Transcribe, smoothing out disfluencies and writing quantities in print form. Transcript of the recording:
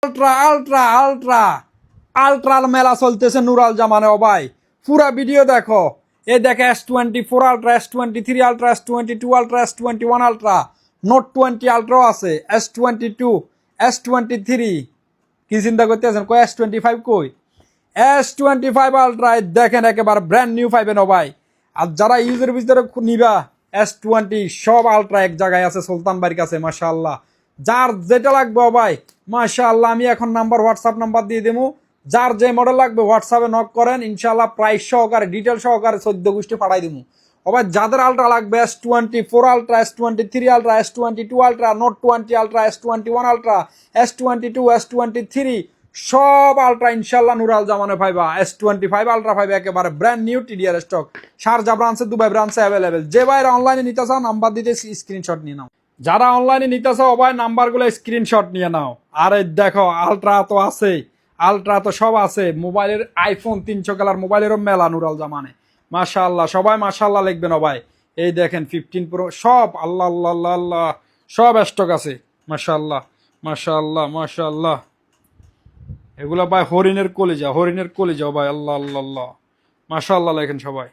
Ultra ultra ultra আলট্রার মেলা চলতেছে নুরাল জামানে ও ভাই, পুরা ভিডিও দেখো। এ দেখে S24 ultra, S23 ultra, S22 ultra, S21 ultra, note 20 আলট্রাও আছে, S22, S23। কি চিন্তা করতেছেন কই S25 কই? S25 আলট্রা দেখেন একেবারে ব্র্যান্ড নিউ পাইবেন ও ভাই। আর যারা ইউজের ভিতরে নিবা S20 সব আলট্রা এক জায়গায় আছে সুলতান বাড়ির কাছে, মাশাআল্লাহ। যার যেটা লাগবে ও ভাই মাশাআল্লাহ, আমি এখন হোয়াটসঅ্যাপ নাম্বার দিয়ে দেবো। যার যে মডেল লাগবে হোয়াটসঅ্যাপে নক করেন, ইনশাআল্লাহ প্রাইস সহকারে ডিটেল সহকারে 14 গোষ্ঠী পাঠাই দেবো। ও ভাই যাদের আলট্রা লাগবে S24 ultra, S23 ultra, S22 ultra, note 20 ultra, S21 ultra, S22, S23 সব আলট্রা ইনশাআল্লাহ নুরাল জামানে পাইবা। S25 আলট্রা পাইবা একেবারে brand new TDR stock. Sharjah ব্রাঞ্চে, দুবাই ব্রাঞ্চে অ্যাভেলেবেল। যে ভাইরা অনলাইনে নিতে চাও নাম্বার দিতে স্ক্রিনশট নিয়ে নাও। যারা অনলাইনে নিতে চাও ভাই নাম্বারগুলো স্ক্রিনশট নিয়ে নাও। আর এই দেখো আলট্রা তো আছে, আলট্রা তো সব আছে। মোবাইলের আইফোন 300 কালার মোবাইলেরও মেলা নুরাল জামানে, মাশাআল্লাহ। সবাই মাশাআল্লাহ লিখবেন ভাই। এই দেখেন 15 প্রো সব আল্লাহ আল্লাহ আল্লাহ আল্লাহ সব স্টক আছে, মাশাআল্লাহ মাশাআল্লাহ মাশাআল্লাহ। এগুলা ভাই হরিণের কলিজা, হরিণের কলিজা ভাই, আল্লাহ আল্লাহ আল্লাহ মাশাআল্লাহ লেখেন সবাই।